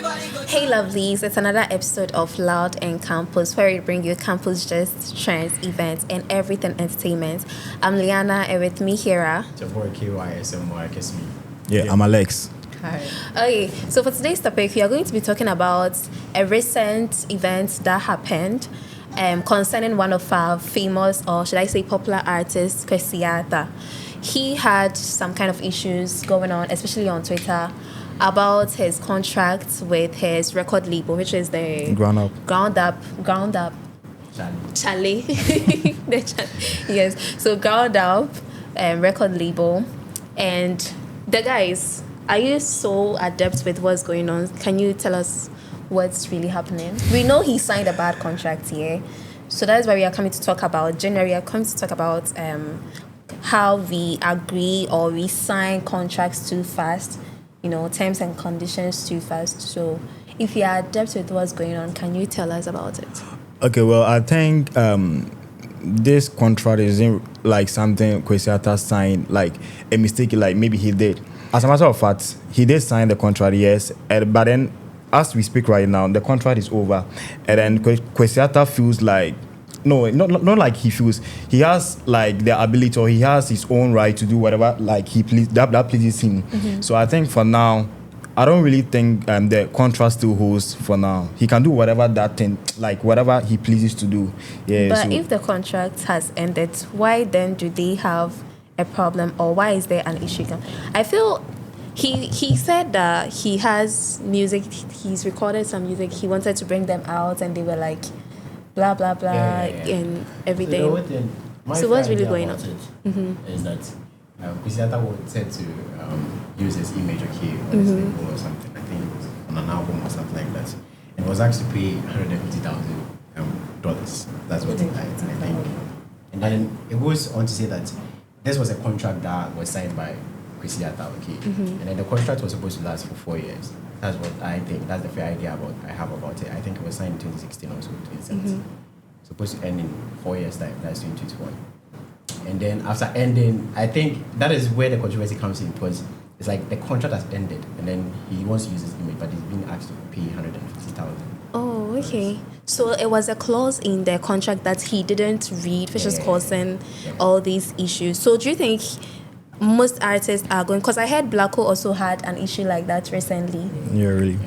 Hey lovelies, it's another episode of Loud and Campus where we bring you campus gist, trends, events, and everything entertainment. I'm Liana and with me here. It's your boy KYSMY. Yeah, I'm Alex. Hi. Okay, so for today's topic, we are going to be talking about a recent event that happened concerning one of our famous, or should I say popular artists, Kwesi Arthur. He had some kind of issues going on, especially on Twitter, about his contract with his record label, which is the Ground Up. Ground Up. Charlie. Yes, so Ground Up record label. And the guys, are you so adept with what's going on? Can you tell us what's really happening? We know he signed a bad contract here. So that's why we are coming to talk about, generally, we are coming to talk about how we agree or we sign contracts too fast, terms and conditions too fast. So if you are adept with what's going on, can you tell us about it? Okay, well, I think this contract isn't like something Kwesi Arthur signed, like a mistake, like maybe he did. As a matter of fact, he did sign the contract, yes, but then as we speak right now, the contract is over, and then Kwesi Arthur feels like, no, not like he feels. He has like the ability, or he has his own right to do whatever like he that pleases him. Mm-hmm. So I think for now, I don't really think the contract still holds for now. He can do whatever that thing, like whatever he pleases to do. Yeah. But if the contract has ended, why then do they have a problem, or why is there an issue? I feel he said that he has music. He's recorded some music. He wanted to bring them out, and they were like, blah blah blah, and everything. So what's really going on? Is that Kwesi Arthur wanted to use his image, on his label or something. I think it was on an album or something like that. And was asked to pay $150,000. That's what I think. And then it goes on to say that this was a contract that was signed by Kwesi Arthur, and then the contract was supposed to last for 4 years. That's what I think. That's the fair idea I have about it. I think it was signed in 2016 or so, 2017. Supposed to end in 4 years' time. That's 2021. And then after ending, I think that is where the controversy comes in, because it's like the contract has ended, and then he wants to use his image, but he's being asked to pay $150,000. Oh, okay. So it was a clause in the contract that he didn't read, which is causing all these issues. So do you think most artists are going? Because I heard Blacko also had an issue like that recently. Yeah, really.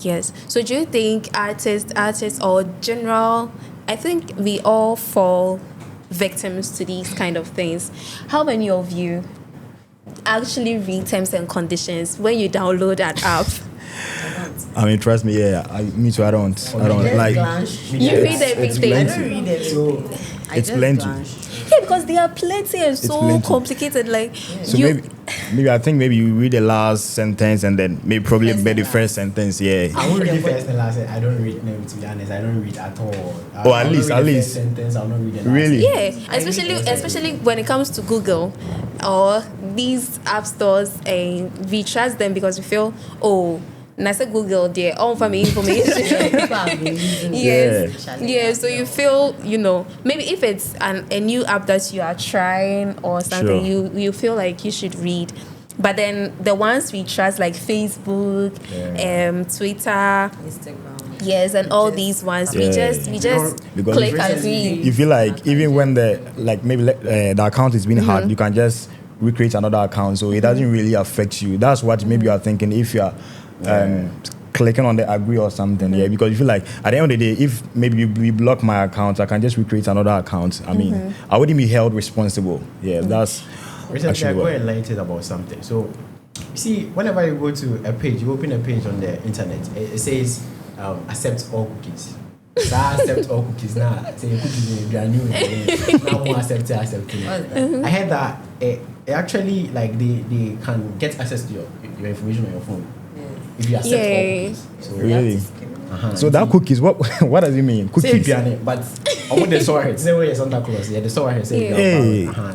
Yes. So do you think artists or general? I think we all fall victims to these kind of things. How many of you actually read terms and conditions when you download an app? I mean, trust me, me too. I don't like. You read everything. I don't read it. So it's plenty. Yeah, because they are plenty and so plenty. complicated. Like, so maybe I think maybe you read the last sentence and then maybe probably the first sentence. Yeah. I won't read the first and last. I don't read. No, to be honest, I don't read at all. At least. Sentence, I'll not read the last. Really? Yeah, especially when it comes to Google or these app stores, and we trust them because we feel, and I said Google there, all for me information. Yes. So you feel, maybe if it's a new app that you are trying or something, you feel like you should read. But then the ones we trust, like Facebook, Twitter, Instagram. Yes, and all these ones, we just click agree. You feel like even when the account is being hacked, you can just recreate another account, so it doesn't really affect you. That's what maybe you are thinking if you are clicking on the agree or something, because you feel like at the end of the day, if maybe you block my account, I can just recreate another account. I mean, I wouldn't be held responsible. That's recently I got enlightened about something. So you see, whenever you go to a page, you open a page on the internet, it says accept all cookies. So I accept all cookies now. Say cookies are new. Now more accept. I heard that actually, like they can get access to your information on your phone if you accept all cookies. So really? So that cookies, what does it mean? Cookies. But I want the sorry. Say where Santa Claus. Yeah, the sorry.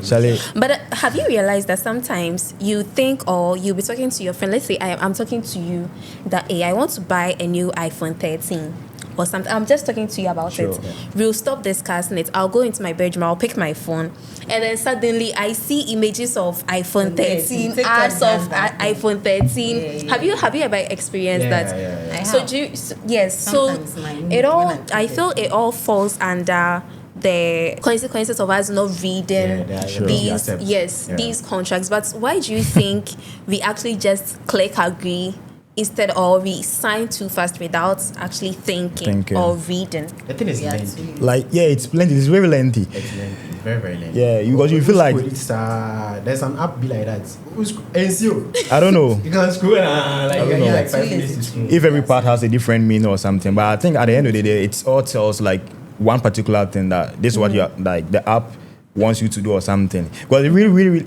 Charlie. But have you realized that sometimes you think, or you'll be talking to your friend, let's say I'm talking to you, that I want to buy a new iPhone 13. or something, I'm just talking to you about Sure. it. We'll stop discussing it. I'll go into my bedroom, I'll pick my phone, and then suddenly I see images of iPhone 13, TikTok ads does of that. iPhone 13. Yeah. Have you ever experienced that? Yeah. I So have. do you, yes. Sometimes So my it all, when I feel it all falls under the consequences of us not reading Sure. these Accept. Yeah. these contracts. But why do you think we actually just click agree instead, or we sign too fast without actually thinking. or reading? The thing is Yeah, lengthy. it's Like, yeah, it's plenty. It's very lengthy. It's lengthy. Very, very lengthy. Yeah, because you feel like, there's an app be like that. NCO. I don't know You can scroll and like don't you know. get like 5 It's really minutes to scroll. if every part has a different meaning or something, but I think at the end of the day, it's all tells like one particular thing that this is what you're like the app wants you to do or something. Because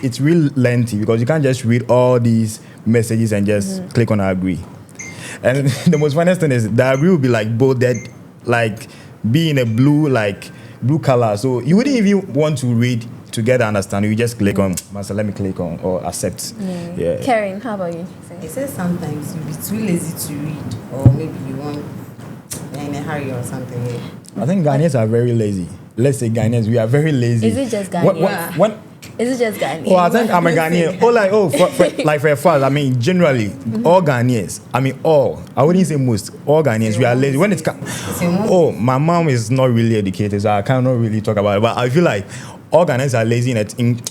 it's really lengthy because you can't just read all these messages and just click on agree. And the most funniest thing is the agree will be like bolded, like be in a blue color. So you wouldn't even want to read together, understand. You just click on master, let me click on or accept. Yeah. Karen, how about you? It says sometimes you'll be too lazy to read, or maybe you want in a hurry or something. I think Ghanaians are very lazy. Let's say Ghanaians, we are very lazy. Is it just When- Ghanaians? when- Is it just Ghanaian? Oh, I think I'm a Ghanaian. For a fact, I mean, generally, all Ghanaians, I mean, all, I wouldn't say most, all Ghanaians, we are lazy. When it's, oh, my mom is not really educated, so I cannot really talk about it, but I feel like all Ghanaians are lazy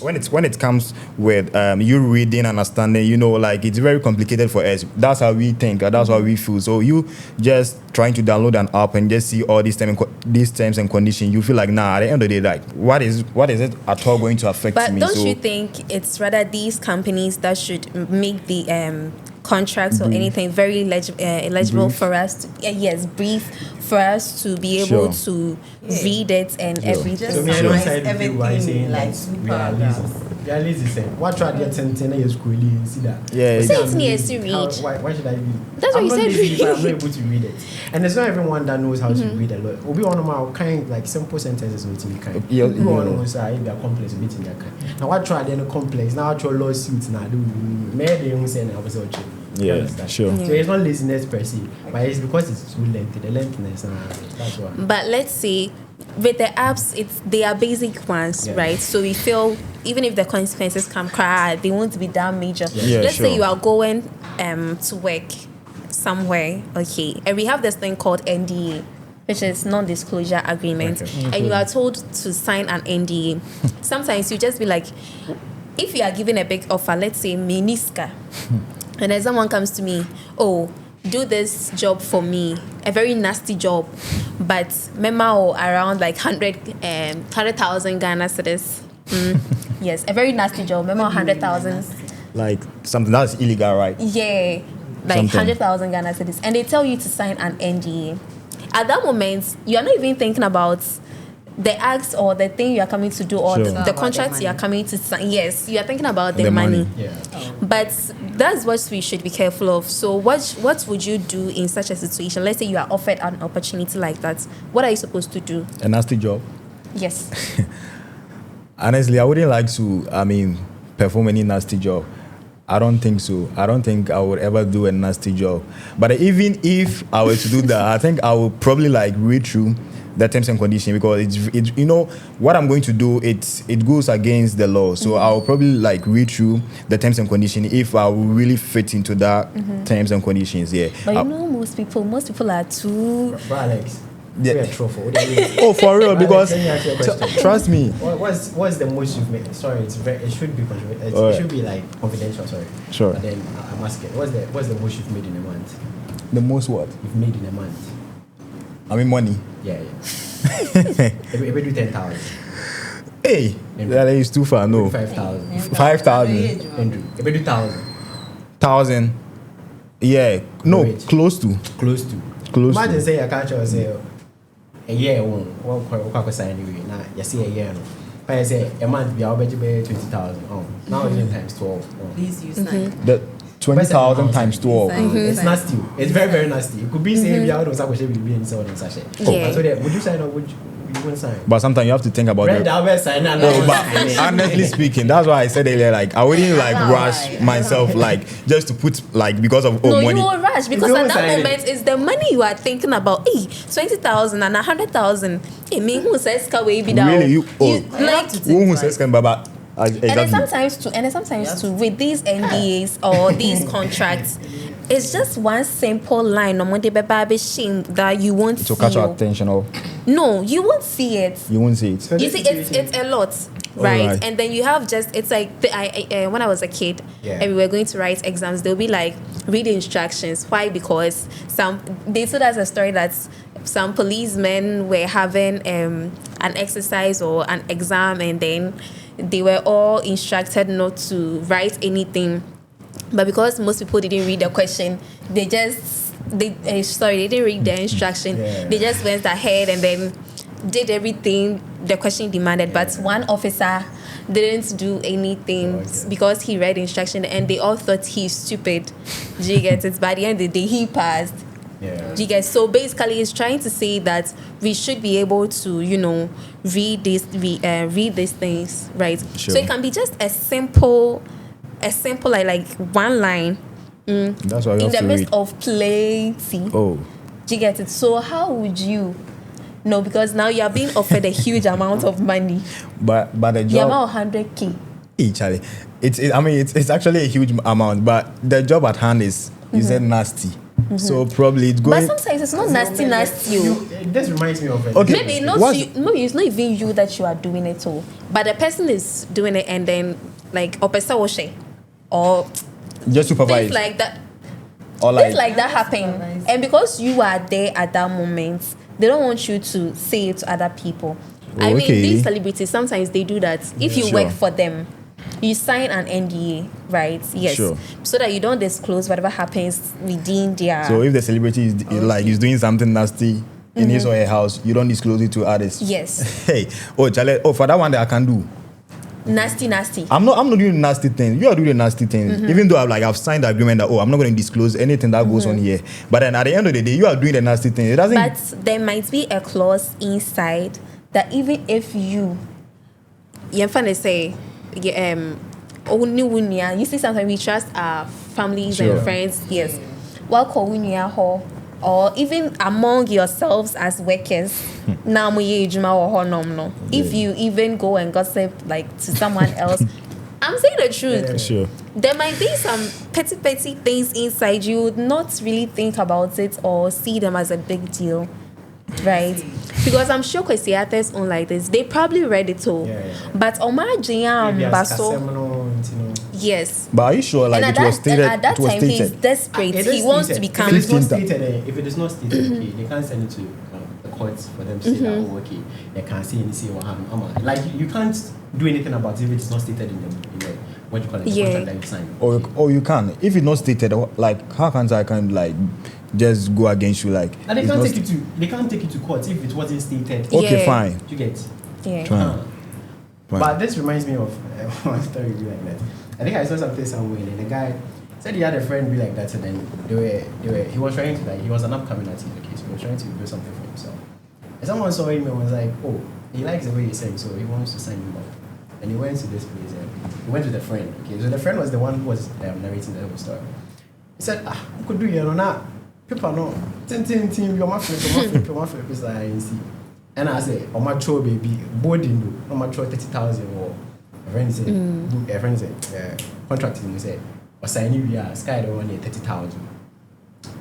when it comes with you reading, understanding, you know, like it's very complicated for us. That's how we think, that's how we feel. So you just trying to download an app and just see all these terms and conditions, you feel like, nah, at the end of the day, like, what is it at all going to affect But me? don't So, you think it's rather these companies that should make the contracts or anything very legible Brief. for us to, brief for us to be able to read it and everything. Just So me, I summarize don't side with you by everything saying like that two we are paragraphs. lazy. We are lazy, say. What try to attend to schooling? See that? Yeah, Say it's- it needs to read. Why should I read? That's what I'm you not said, lazy if I'm not read. able to read it. And it's not everyone that knows how to read a lot. We'll be one of my kind like simple sentences with me kind. Yeah, People yeah. want to say if they are complex, a bit in their kind. Now what try then complex? Now I try lawsuits now do. Maybe they won't say now was okay. You Yeah, understand? sure. So it's not laziness per se, but it's because it's too lengthy. The lengthiness, that's why. But let's say with the apps, they are basic ones, Yeah. right? So we feel even if the consequences come, they won't be that major. Yeah, let's say sure. you are going to work somewhere, okay, and we have this thing called NDA, which is non-disclosure agreement, Okay. and you are told to sign an NDA. Sometimes you just be like, if you are given a big offer, let's say Miniska, and then someone comes to me, oh, do this job for me, a very nasty job, but memo around like 100,000 Ghana cedis. Yes, a very nasty job, memo 100,000. like something that's illegal, right? Yeah, like Something. 100,000 Ghana cedis, and they tell you to sign an NDA. At that moment, you are not even thinking about the acts or the thing you are coming to do or Sure. the About the contracts you are money. coming to sign. Yes, you are thinking about the, The money. money. Yeah. But that's what we should be careful of. So what would you do in such a situation? Let's say you are offered an opportunity like that. What are you supposed to do? A nasty job. Yes. Honestly, I wouldn't like to, perform any nasty job. I don't think so. I don't think I would ever do a nasty job. But even if I were to do that, I think I would probably like read through the terms and conditions because it's you know what I'm going to do. It goes against the law. So I will probably like read through the terms and conditions if I will really fit into that terms and conditions. Yeah. But you know, most people are too. But Alex, Yeah. we are truthful. What do you mean? Oh, for real? Because Let me ask you a question. trust me. What's the most you've made? Sorry, it should be controversial. Alright. It should be like confidential. Sorry. Sure. But then I'm asking, what's the most you've made in a month? The most what? You've made in a month? I mean money. Yeah. If we do 10,000, Hey, that is too far. No. 5,000. 5,000. Andrew, if we do 1,000, 1,000. Yeah. No, Wait. close to. close to. Close Imagine to. say I can't say a year won't. What sign anyway? Now you see a year. No. But I say a month, I'll bet you 20,000. Oh, now it's times 12. Oh. Please use sign. The 20,000 times 12. It's nasty. It's very, very nasty. It could be saying we are also going to be in someone in sachet. Yeah. So would you sign or would you won't sign. But sometimes you have to think about Brenda, it. I'll be signing. Oh, but honestly speaking, that's why I said earlier, like I wouldn't like rush myself, like just to put like because of No, money. you will rush because You at won't that sign moment it's the money you are thinking about. 20,000 and 100,000. Me who says can we be down? Really, you like. who says can baba? And then sometimes too, with these NDAs or these contracts, it's just one simple line on Monday shame that you won't to see. catch your attention, or No, you won't see it. you won't see it. You see, it's a lot, right? Alright. And then you have just it's like when I was a kid and we were going to write exams, they'll be like read the instructions. Why? Because they told us a story that some policemen were having an exercise or an exam, and then they were all instructed not to write anything, but because most people didn't read the question, they didn't read the instruction. They just went ahead and then did everything the question demanded, but one officer didn't do anything because he read instruction, and they all thought he's stupid. Do you get it? By the end of the day, he passed. Do you guys? So basically, it's trying to say that we should be able to, read these things, right? Sure. So it can be just a simple like one line. That's why you in have the to midst read. of plenty. Oh, Do you get it? So how would you? No, because now you are being offered a huge amount of money. but the The job. amount 100K. Charlie, it's actually a huge amount, but the job at hand is you said nasty, so probably it's But going. sometimes it's not nasty. This reminds me of it. Okay. Maybe not What's- you. Maybe it's not even you that you are doing it all, but the person is doing it, and then like opesa washe or Just supervise, things like that. or Things like like that happen, and because you are there at that moment, they don't want you to say it to other people. I mean, Okay. these celebrities sometimes they do that. If you Sure. work for them, you sign an NDA, right? Yes, Sure. so that you don't disclose whatever happens within their. so if the celebrity is like is doing something nasty in his or her house, you don't disclose it to others. Yes, Hey, Charlie, for that one that I can do. nasty. I'm not doing nasty things. You are doing the nasty things. Even though I've signed the agreement that I'm not going to disclose anything that goes on here. But then at the end of the day, you are doing the nasty thing. It doesn't. But there might be a clause inside that even if you say, you see, sometimes we trust our families Sure. and friends, yes. Or even among yourselves as workers, if you even go and gossip like to someone else, I'm saying the truth. Sure. There might be some petty things inside. You would not really think about it or see them as a big deal, right? Because I'm sure Kwesiate's own like this. They probably read it all. But Omar Jiam Baso, yes. But are you sure? Like And it was stated. at that it was time, he's stated. desperate. He wants to become. If it is not 15th. stated, okay, they can't send it to the courts for them to say that, oh, okay, they can't see anything or harm. Like you can't do anything about it if it's not stated in the what you call it, the contract that you signed. Or you can. If it's not stated, like how can I like just go against you? Like And they it's can't not take they can't take it to court if it wasn't stated. Okay, Yeah. fine. You get. Yeah. Fine. Fine. But this reminds me of one story be like that. I think I saw something somewhere, and the guy said he had a friend be like that, and then they were he was trying to, like, he was an upcoming artist, okay, so he was trying to do something for himself. And someone saw him and was like, oh, he likes the way he sings, so he wants to sign him up. And he went to this place, and he went with a friend, okay, so the friend was the one who was narrating the whole story. He said, we could do it, no, people know, you're my friend, you're my friend, it's like, you see. And I said, oh, my show, baby, boarding, oh, my show, 30,000 or a friend said, contracting, he said, or signing, we are sky the one 30,000.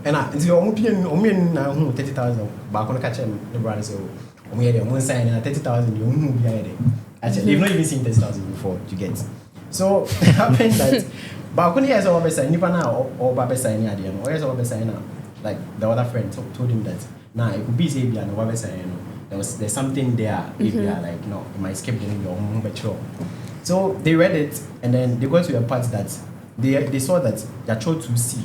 And I, until I'm 30,000, back on the catch him, the brother said, oh, we had one sign and 30,000, you won't be there. Actually, they've not even seen 30,000 before, you get. So it happened that, but when he has a sign, or Baba signing at the end, or he has a sign now, like the other friend told him that, nah, it could be Zabia and Baba sign, there's something there, if you are like, no, it might skip getting your home, but sure. So they read it, and then they got to a part that they saw that they chose 2C.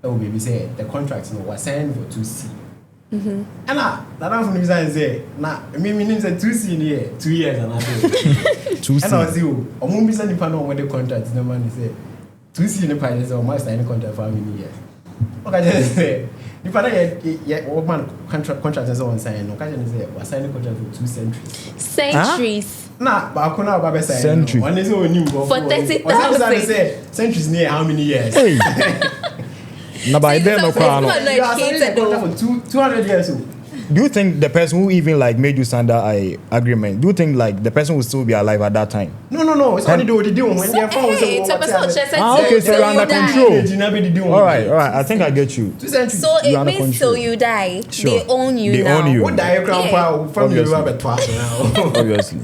Oh, baby, say the contract was signed for 2C. And that from the design say, nah, meaning say 2C in here, 2 years and I do. 2C. And I was you, or Mumbi send the panel when the contract, no man say 2C in the pilot, or must sign the contract for how many years. Okay, just say. If I don't old man contract and so on saying, no, can't say we're signing contract for 2 centuries. Centuries. Nah, but I couldn't have said Century. one is only new For 30,000. Centuries near how many years? Hey. No, but I don't know. It's not You are signing a educated though. contract for 200 years old. Do you think the person who even like made you sign that agreement? Do you think like the person will still be alive at that time? No. It's only the deal when they're found. Hey, it's a person said Okay, so till you're under you die. control. All right. I think I get you. 2 centuries. So You it under means control. till you die, Sure. they own you They now. own you. What diagram Yeah. from the Obviously. rubber twice now? Obviously.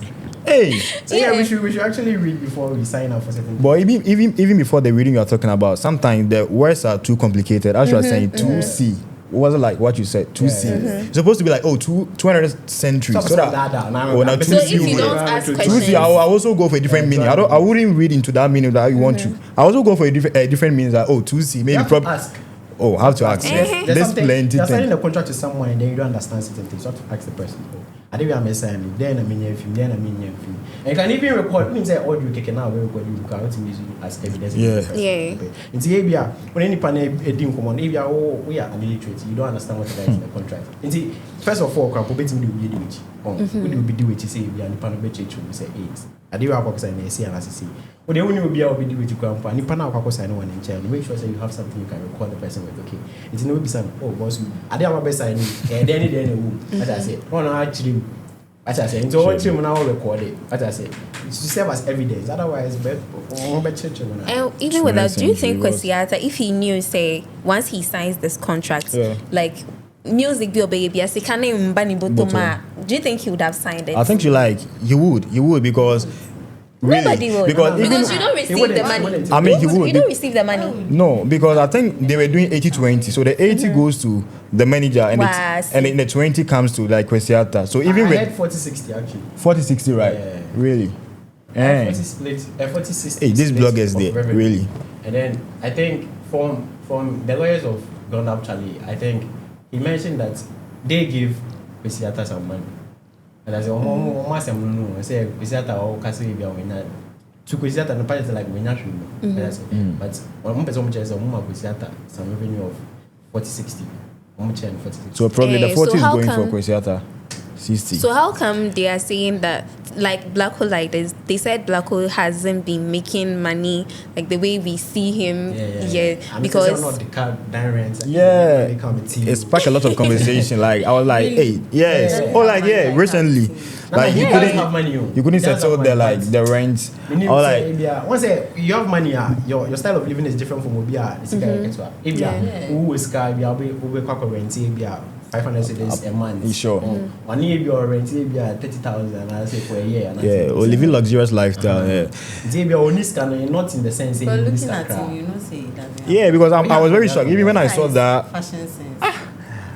Hey. So yeah, Yeah. we should actually read before we sign up for certain. But even before the reading you're talking about, sometimes the words are too complicated. As you are saying, 2C. It wasn't like what you said, 2C. It's supposed to be like, 200th century. Stop So saying that, that now. oh, now So 2C. if you don't ask 2C, questions, I will also go for a different meaning. I wouldn't read into that meaning that you want to. I also go for a different meaning that, 2C. You Maybe have to ask. Oh, I have to ask. There's something- plenty You're signing things. a contract to someone and then you don't understand certain things. You have to ask the person. I think I'm saying then I mean film, then I mean film. And you can even record. When say audio keke now, we record you can use it as evidence. Yeah. It's area when any panel edin come on. If you are we are an illiterate, you don't understand what that is in the contract. And see, first of all, can probate me do which. What do we do which say we are the panel be church we say 8. I do have box and say and as say. But the only will be able to do with grandpa. Ni panel kwa sign one in chair. Make sure that you have something you can record the person with. Okay. It's no be some. Oh, boss, I did have my best sign. And then as I said, oh no, actually. As I say, so what you now record it. As I say, it's to serve as evidence. Otherwise, And even with that, do you think Kwesiata, if he knew, say, once he signs this contract, like music be obey yes, he can't even ban botoma. Do you think he would have signed it? I think you would because really Nobody would. because even Because you don't receive the money. I mean he would You don't receive the money. no, because I think they were doing 80-20. So the 80 goes to the manager and Wow, and then the 20 comes to like Kwesiata. So even I with had 40-60 actually. 40-60, right? Yeah. Really? 40 split, 40-60. Hey, these split bloggers of there, revenue. really. And then I think from the lawyers of Gone Up Charlie, I think he mentioned that they give Kwesiata some money. And I said, I say Kwesiata or Kasi be a to Kwesiata no part like we naturally. But one person which is a Kwesiata some revenue of 40-60. So probably the Eh, 40 so is how going come- for Kwesiata 60. So how come they are saying that, like Black Hole, like this? They said Black Hole hasn't been making money like the way we see him. Because not the car rent. Yeah, they come with it sparked a lot of conversation. Like I was like, hey, yes, Yeah. oh, like yeah, recently, like you have money. couldn't settle the like the rent, or like once you have money, your style of living is different from Obia. If who is car, we quack rent, 500 cedis a month. Sure. One year your rent, 30,000. I say for a year. yeah, or living luxurious lifestyle. Yeah, Maybe only scan not in the sense. But looking at him, you know, say it doesn't. yeah, because I was very shocked. Even when I saw that, Fashion sense.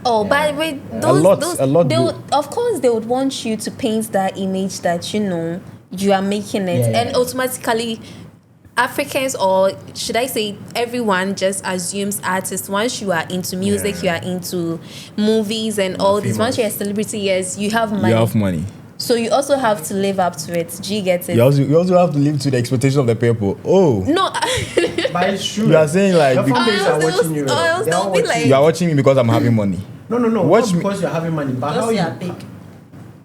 but with A lot they do. would, of course, they would want you to paint that image that you are making it, Yeah. and automatically. Africans, or should I say everyone, just assumes artists. Once you are into music, you are into movies and all this. Once you're a celebrity, yes, you have money. you have money. So you also have to live up to it. Do you get it? You also have to live to the expectation of the people. Oh, No, But it's true. you are saying like Your fan base I'll are still- watching you. I'll They are still be watching like- you. you are watching me because I'm having money. No. Watch Not me. because you're having money, but how Because you you are big.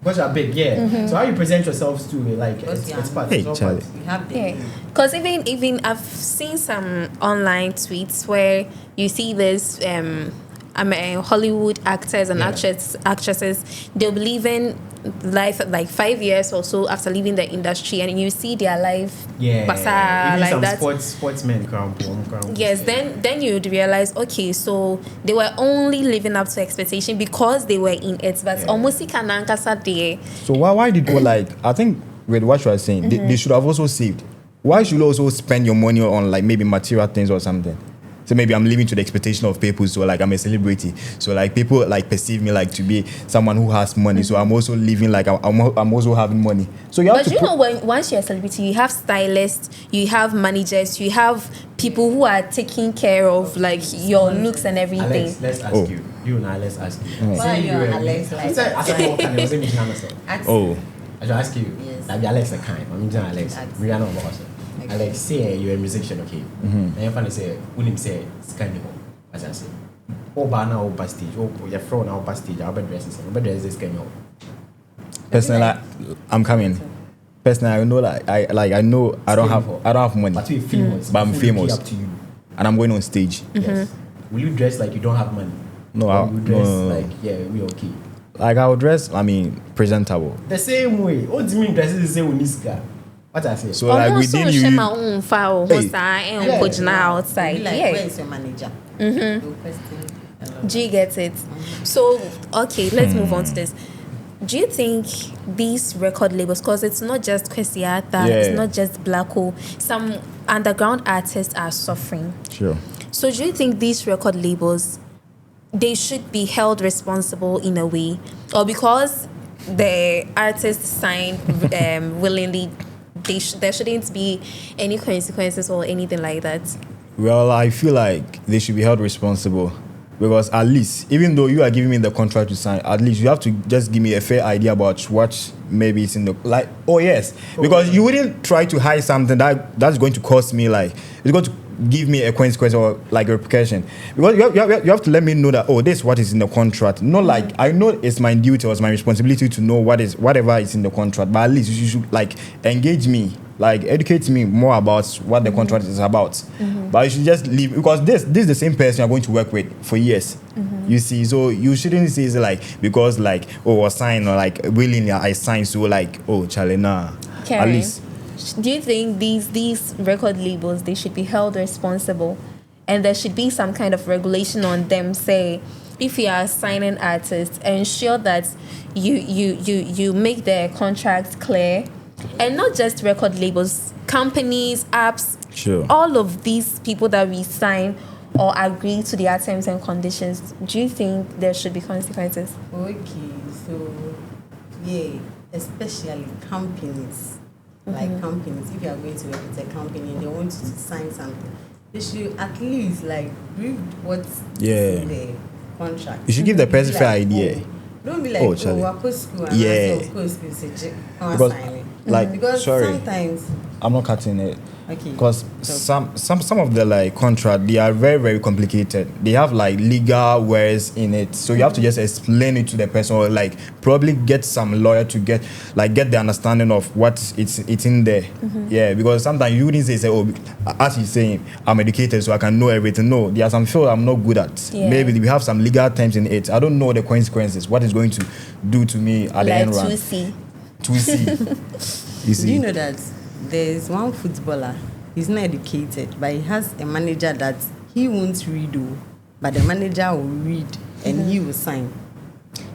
Because you're big, yeah. So how you present yourselves to like Because it's, you are it's part. Hey, it's all Charlie. part. You have the yeah, because even I've seen some online tweets where you see this Hollywood actors and actresses, they'll be living life like 5 years or so after leaving the industry, and you see their life Yeah. basa, Even like some that. sportsmen crown. Yes, then you'd realize, okay, so they were only living up to expectation because they were in it, but Yeah. almost kanankasa there. So why did people like? I think with what you are saying, they should have also saved. Why should you also spend your money on like maybe material things or something? So maybe I'm living to the expectation of people. So like I'm a celebrity. So like people like perceive me like to be someone who has money. So I'm also living like I'm also having money. So you have But to you know, once you're a celebrity, you have stylists, you have managers, you have people who are taking care of like your looks and everything. Alex, let's ask Oh. you. You and I, let's ask you. Oh. Why are you were- Alex like Say, I said, what can I say, Michelle Anderson? Oh, I should ask you. Yes. That be Alex the kind. I'm just Alex. Alex. Rihanna Boss. Okay. Alex, say you're a musician, okay? And your fan say, William say, it's kind of. as I say. Oh, banana over stage. Oh, your phone over stage. I'll be dressing. I'll be dressing this kind of. Personally, I'm coming. Personally, I know that I know I don't have money, But you're famous. but I'm famous, Up to you. and I'm going on stage. Yes. Will you dress like you don't have money? No, Or will you dress no. like we okay. Like I would dress, presentable. The same way. What do you mean dresses the same with Niska? What I say? So like within you, my own file, Hey. and put outside. Like, Yeah. where is your manager? They'll question a lot. G gets it. So, okay, let's move on to this. Do you think these record labels, because it's not just Kwesi Arthur, Yeah. it's not just Black Hole, some underground artists are suffering. sure. So, do you think these record labels, they should be held responsible in a way, or because the artists signed willingly, there shouldn't be any consequences or anything like that? Well, I feel like they should be held responsible because at least, even though you are giving me the contract to sign, at least you have to just give me a fair idea about what maybe it's in the like. Oh yes, because you wouldn't try to hide something that's going to cost me like it's going to give me a consequence or like a repercussion. Because you have to let me know that this is what is in the contract. Not like I know it's my duty or it's my responsibility to know whatever is in the contract, but at least you should like engage me, like educate me more about what the contract is about. But you should just leave because this is the same person you're going to work with for years. You see, so you shouldn't say it's like because like I signed or like willingly I signed, so like Charlie, nah. At Karen, least do you think these record labels, they should be held responsible, and there should be some kind of regulation on them? Say, if you are signing artists, ensure that you make their contracts clear, and not just record labels, companies, apps, Sure. all of these people that we sign or agree to their terms and conditions. Do you think there should be consequences? Okay, so yeah, especially companies. Like companies, if you are going to work with a company and they want you to sign something, they should at least like read what's in the contract. You should give the person Be fair like, idea. Don't be like, Charlie. I put school and Yeah. I go school, say, Because, sign it. like, Because sorry. sometimes, I'm not cutting it. okay, Because so- some of the like contract, they are very, very complicated. They have like legal words in it, so you have to just explain it to the person, or like probably get some lawyer to get the understanding of what it's in there. Yeah, because sometimes you wouldn't say as he's saying, I'm educated so I can know everything. No, there are some fields I'm not good at. Yeah. Maybe we have some legal terms in it. I don't know the consequences. What it's going to do to me at the Like end run. 2C. To see. You see. do you know that there's one footballer, he's not educated, but he has a manager that he won't read, but the manager will read and he will sign.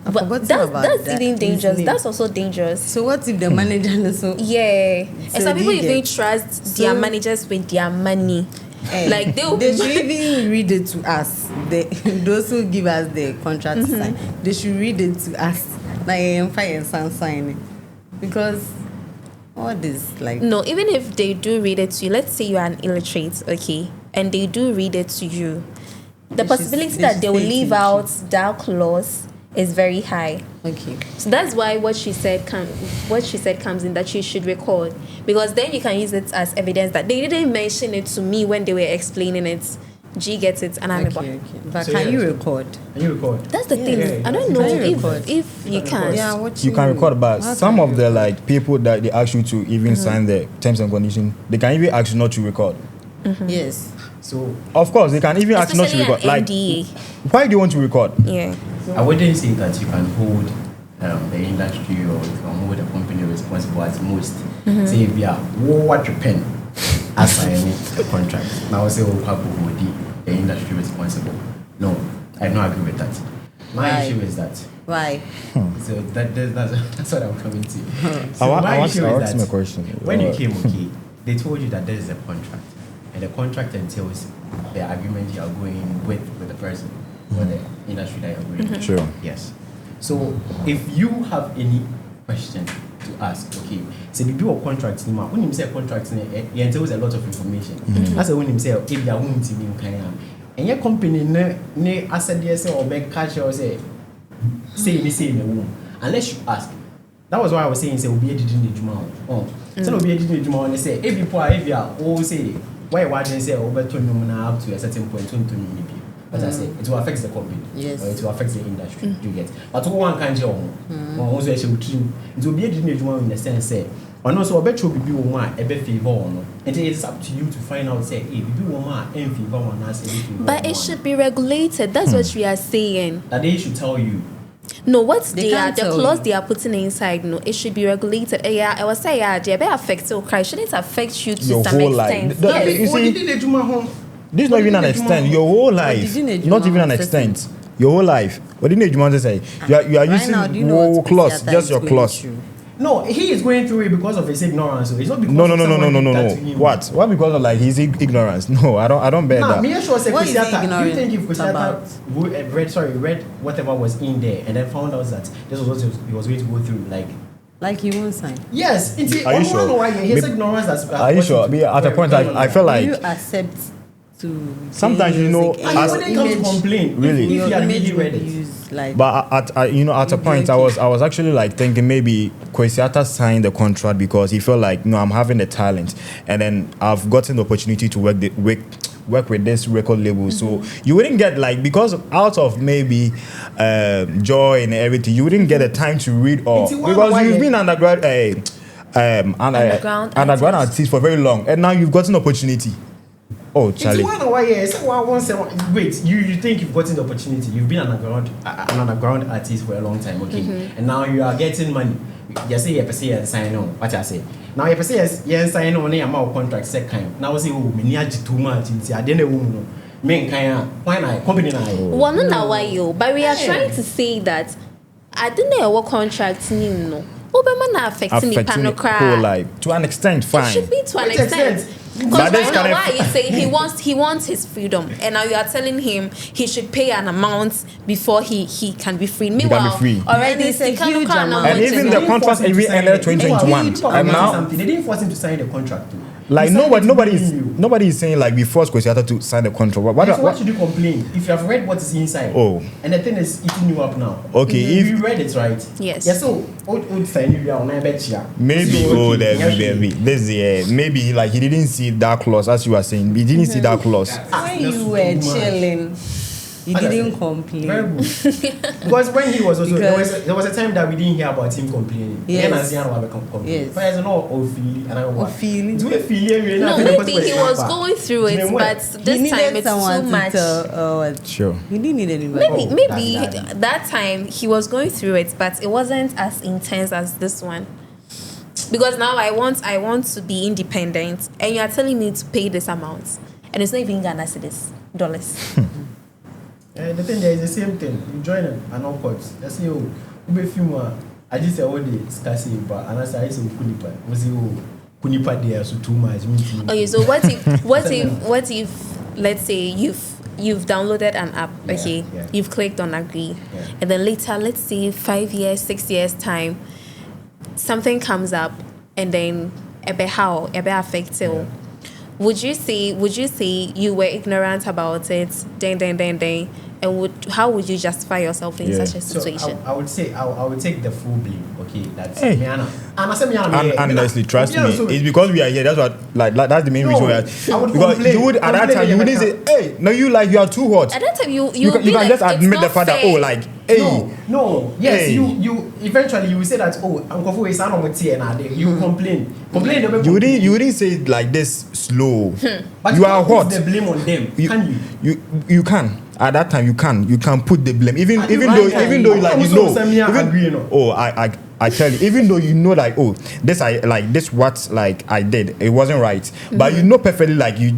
I've But forgotten that's about that. even His dangerous. name. That's also dangerous. So what if the manager also Yeah. So And some do people you even get- trust their So- managers with their money. Like they should even read it to us. Those who give us the contract to sign, they should read it to us. Like fire and sign it. Because all this like No, even if they do read it to you, let's say you are an illiterate, okay, and they do read it to you, the They should- possibility they that should they will say it leave to you. out that clause is very high. okay. So that's why what she said comes in, that you should record, because then you can use it as evidence that they didn't mention it to me when they were explaining it. G gets it, and I'm Okay. But So, can yeah. you record? Can you record? That's the thing. yeah, I don't know Can you record? if you can can. record. Yeah, what You can record, but how some can of you the record? like people that they ask you to even sign the terms and conditions, they can even ask you not to record. Yes. So Of course, they can even ask you not to Especially record. an Like, NDA. why do you want to record? Yeah. I wouldn't say that you can hold the industry or you can hold a company responsible at most. Say if you are what you pen as signing a contract. Now say how hold the industry responsible. No, I don't agree with that. My Why? issue is that Why? so that's what I'm coming to. I want my to issue ask is him a that question. when you came, okay, they told you that there is a contract, and the contract entails the agreement you are going with the person or the industry that you're going with. Sure. Yes. So if you have any question to ask, okay, so the do a contract when you say a contract it entails a lot of information. That's when you say if you are going to be and your company ne asset say or back cash or say in the womb unless you ask. That was why I was saying say obi edidi ne djuma on. So obi edidi ne djuma on say if you are all say why you say obeto nyum na up to a certain point to But I say it will affect the company. Yes. Or it will affect the industry. Do you get? But who one can't tell also actually team. It will be a different in the sense say. And also, I bet you will be one a bit favor on. And it's up to you to find out, say, if you do one and favor one, I say, But it should be regulated. That's what we are saying. That they should tell you. No, what They they are, can't the tell clause you. they are putting inside, no, it should be regulated. Yeah, I was saying, yeah, they affect you, okay? Shouldn't affect you to Your some whole life. extent. The- Yes. you see, this is not even an extent. Your whole life, did you know not even an Juma extent. Your whole life. What do you want to say? You are Right using now, do you know what clause, Kwesi Arthur just is your going clause. through? No, he is going through it because of his ignorance. So it's not because No. of someone did that to him. What? What because of like his ignorance? No, I don't bear Nah, that. me sure say What is he Kwesi Arthur. Do you think if ignorant Kwesi about? Arthur read whatever was in there and then found out that this was what he was going to go through, Like he won't sign. yes, it's Are you sure? his ignorance that's Are you sure? At a point, I felt Will you like accept to sometimes, gain you know, music and and he as- wouldn't come to complain. Really? If your he had image really will read be it. used like But at a point, I was actually like thinking maybe Kwesi Arthur signed the contract because he felt like, no, I'm having the talent, and then I've gotten the opportunity to work with this record label. So you wouldn't get like, because out of maybe joy and everything, you wouldn't get the time to read all, It's one because why you've you- been underground artist for very long, and now you've gotten opportunity. Oh, Charlie. It's 1 hour, yeah. So wait, you think you've gotten the opportunity? You've been an underground artist for a long time, okay? And now you are getting money. You say you say and sign on. What I say? Now you say you sign on a amount contract second. Now say oh, me need too much. I didn't know. Men kaya why not company na. Well, no, now why you? But we are trying to say that I didn't know what contract you know. Obama na affecting the Affecting the whole panel life to an extent, It fine. should be to an Which extent? extent. But Because this right now, kind of- why you say he wants his freedom, and now you are telling him he should pay an amount before he can be free. Meanwhile, free. already And it's a Sikanuka huge now amount. And wants even to the know. contract every ended 2021, and now they didn't force him to sign the contract too. like He signed it to nobody believe you. is saying like we forced Kwesi Arthur to sign the contract. So What why should you complain if you have read what is inside? Oh. And the thing is eating you up now. Okay, if if- you read it right. Yes. Yeah. So old sign you are on a bet ya. maybe So, okay, yeah, this maybe like he didn't see that clause, as you were saying. He didn't see that clause. when That's you were too much. chilling, you What I didn't say? complain. Very good. Because when he was also there was a time that we didn't hear about him complaining. Yes. Complaining. Yes. But it's not Ophelia and I was Ophelia. Do a Ophelia. No, maybe he was going through it, but He this needed time it's someone too to much. tell. Sure. He didn't need anybody. Maybe, Oh, maybe that- that time he was going through it, but it wasn't as intense as this one. Because now I want to be independent, and you are telling me to pay this amount, and it's not even Ghana cedis, dollars. The thing there is the same thing. You join an awkward. I say, oh, you be few more. I just say, oh, the scarcity, but and I say, Kunipa. I say, oh, Kunipa there, so too much. Okay, so what if let's say you've downloaded an app, okay, yeah. you've clicked on agree, Yeah. and then later, let's say 5 years, 6 years time, something comes up, and then ebe affect you. Yeah. Would you say you were ignorant about it? Then, and how would you justify yourself in Yeah. such a So situation? I would say I would take the full blame. Okay, that's Hey. Miana. And I say Miana. And honestly, trust me, Yeah, so- it's because we are here. That's what, like that's the main No, reason we are. I would Because complain. you would at that Complain time you wouldn't say, like "Hey, no, you are too hot." At that time, you You can just admit the fact that hey, No, yes, Hey. you eventually you will say that Uncle Fu is not you complain. you wouldn't say it like this slow. But You are can't put hot. the blame on them, can you? You can. At that time, you can put the blame, even I think though right even now, though like I'm you also know. saying I agree, you know. Oh, I tell you, even though you know like this I like this what like I did, it wasn't right, but you know perfectly like you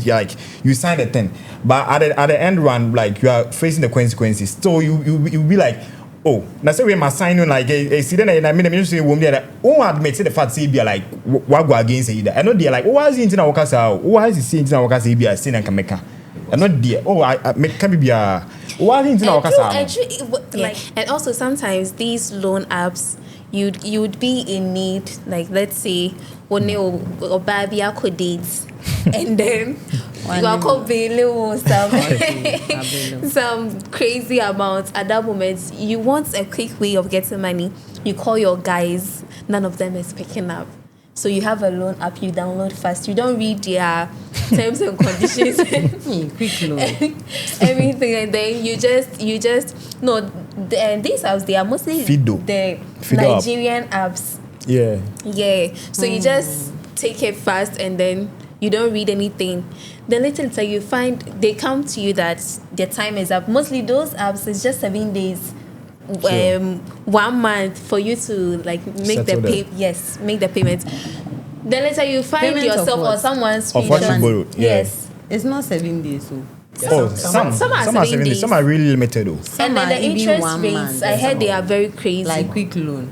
like you signed a thing, but at the end run like you are facing the consequences. So you be like, oh, that's why we must sign you like a student and I mean you say woman that admit the fact say be like what go against it. I know they like why is it in our casa? Why is it in our casa be a sin and can make? I'm not there. Oh, I can be a why is it in our casa? Like, and also sometimes these loan apps, you'd be in need, like let's say one or baby could dates, and then you are called some crazy amount. At that moment, you want a quick way of getting money. You call your guys, none of them is picking up. So you have a loan app you download first. You don't read their terms and conditions, Quick loan. everything, and then you just no. These apps, they are mostly Fido. the Fido app. Nigerian apps. Yeah. Yeah. So you just take it fast and then you don't read anything. Then later you find they come to you that their time is up. Mostly those apps is just 7 days. Sure. 1 month for you to like make Settle make the payment. Then later you find Payment of yourself or what? someone's Of what you screenshot. borrowed. Yeah. Yes. It's not 7 days, so. Oh, some some are are 7 7 days. days. Some are really limited though. And then are the even interest 1 rates, month. I heard they are very crazy. Like quick loan.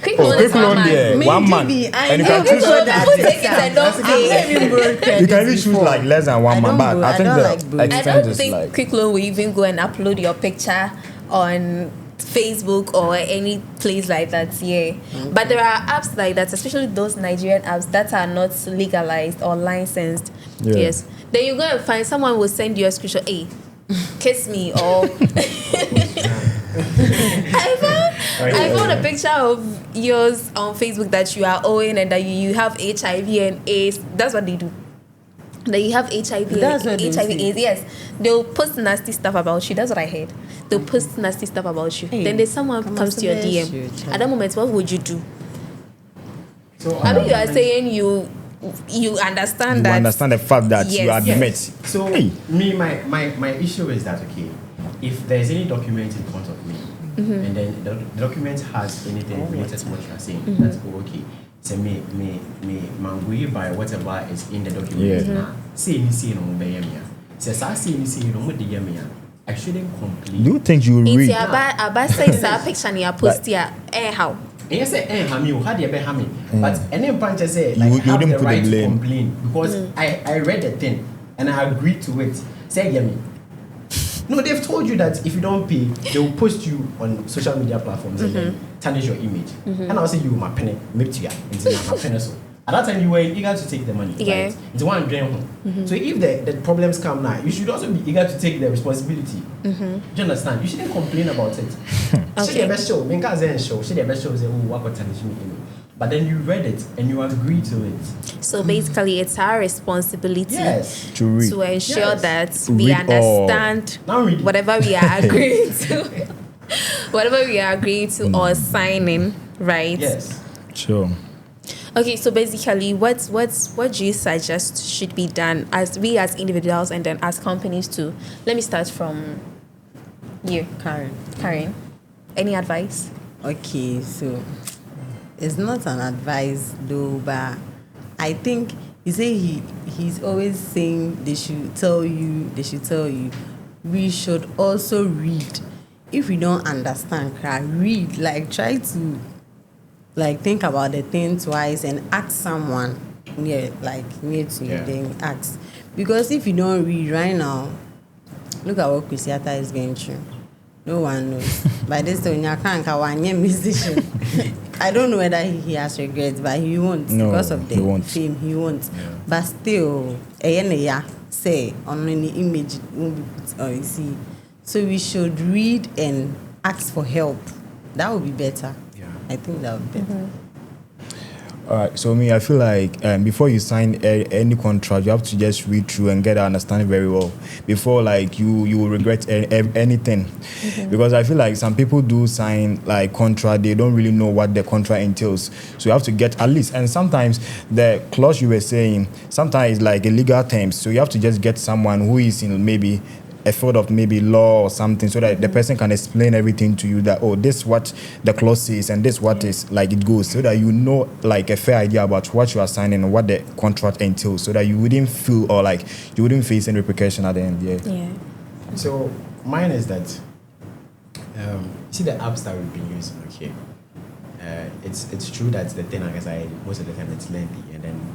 quick Oh, loan quick is 1 loan month. there, Me 1 too month. be- I And you know can Quick choose. loan, that people is take it and don't I've pay. never even borrowed You credit can even choose before. like less than 1 I month, don't but bro- I I think don't the like bro- I extent don't is think like quick loan will even go and upload your picture on Facebook or any place like that. Yeah. But there are apps like that, especially those Nigerian apps that are not legalized or licensed. Yeah. Yes. Then you go and find someone will send you a screenshot, hey, kiss me, or I found a picture of yours on Facebook that you are owing and that you have HIV and AIDS. That's what they do. That you have HIV That's and what they HIV say. AIDS. Yes. They'll post nasty stuff about you. That's what I heard. They'll post nasty stuff about you. Hey, then there's someone come comes to your on, DM. bless you, child. At that moment, what would you do? So, I mean, you are saying you understand you that. understand the fact that you Yes. admit. So Hey. me, my issue is that okay, if there's any document in front of me, and then the document has anything related to what you are saying, that's okay. So me mangui by whatever is in the document. Yeah. Nah, say no mobile. Says I say no mobile. I shouldn't complain. Do you think you will It's read? about say a picture and you post here. How? And you say, Hami, how do you be Hami? But and then punch say, like, You have didn't the put the right to blame. complain because I read the thing and I agreed to it. Say, Yemi. No, they've told you that if you don't pay, they will post you on social media platforms and then tarnish your image. And I'll say you my penny, make to ya, my penny so. At that time, you were eager to take the money. Yeah. Right? It's one drain home. So if the problems come now, you should also be eager to take the responsibility. Do you understand? You shouldn't complain about it. Should the best show, make us show. Should the best show say, oh, what got tarnish me? But then you read it and you agreed to it. So basically, it's our responsibility Yes. To read. to ensure Yes. that we Read all. understand Now read it. whatever we are agreeing to, whatever we are agreeing to or signing, right? Yes. Sure. Okay, so basically, what do you suggest should be done as we as individuals and then as companies too? Let me start from you, Karen. Any advice? Okay, so it's not an advice though, but I think you say he's always saying they should tell you. We should also read. If we don't understand, read. Like try to like think about the thing twice and ask someone near to you, then ask. Because if you don't read right now, look at what Chrisiata is going through. No one knows. By this time, you can't a musician. I don't know whether he has regrets, but he won't No, because of the he won't. fame. He won't. Yeah. But still, say on any image won't be put on. You see, so we should read and ask for help. That would be better. Yeah. I think that would be better. All right. So me, I feel like before you sign any contract, you have to just read through and get an understanding very well before like you will regret anything. Because I feel like some people do sign like contract, they don't really know what the contract entails. So you have to get at least, and sometimes the clause you were saying sometimes is like a legal terms. So you have to just get someone who is in maybe a field of maybe law or something, so that the person can explain everything to you, that this what the clause says and this what is like it goes, so that you know like a fair idea about what you are signing and what the contract entails, so that you wouldn't feel or like you wouldn't face any repercussion at the end. Yeah. So mine is that see the apps that we've been using, okay. It's true that the thing, I guess, most of the time it's lengthy, and then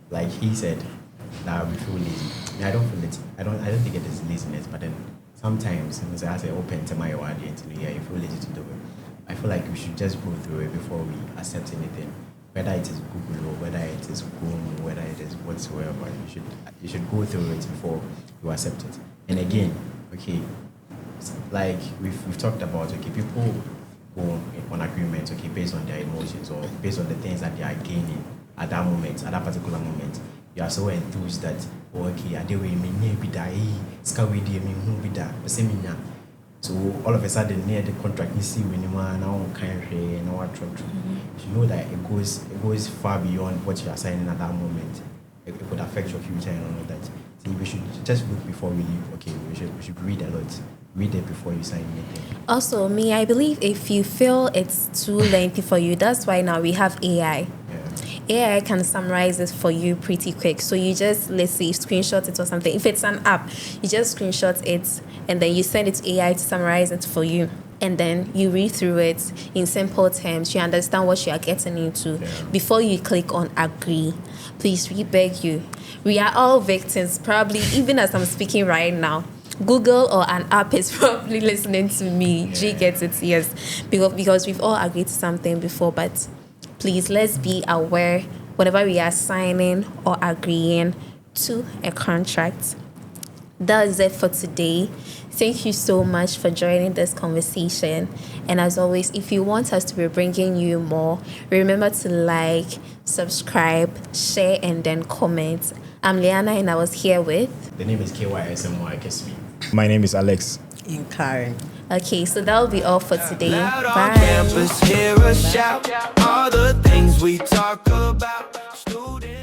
like he said that we feel lazy. I don't feel it. I don't think it is laziness, but then sometimes as I say open to my word, you feel lazy to do it. I feel like we should just go through it before we accept anything, whether it is Google or whether it is Chrome or whether it is whatsoever. You should go through it before you accept it. And again, okay, like we've talked about, okay, people go on agreements, okay, based on their emotions or based on the things that they are gaining at that moment, at that particular moment. you are so enthused that okay, I do we me be die, scar we dear me who be that, seminar. So all of a sudden near the contract you see when you are now kind of and what you know that it goes far beyond what you are signing at that moment. It could affect your future and all that. So we should just look before we leave. Okay, we should read a lot. Read it before you sign anything. Also, me, I believe if you feel it's too lengthy for you, that's why now we have AI. AI can summarize it for you pretty quick. So you just, let's say, screenshot it or something. If it's an app, you just screenshot it and then you send it to AI to summarize it for you. And then you read through it in simple terms. You understand what you are getting into before you click on agree. Please, we beg you. We are all victims, probably, even as I'm speaking right now. Google or an app is probably listening to me. G gets it, yes. Because we've all agreed to something before, but please, let's be aware whenever we are signing or agreeing to a contract. That is it for today. Thank you so much for joining this conversation. And as always, if you want us to be bringing you more, remember to like, subscribe, share, and then comment. I'm Liana, and I was here with... The name is KYSMY. My name is Alex. In Karen. Okay, so that will be all for today. Loud on Bye. campus, hear us shout all the things we talk about. Students.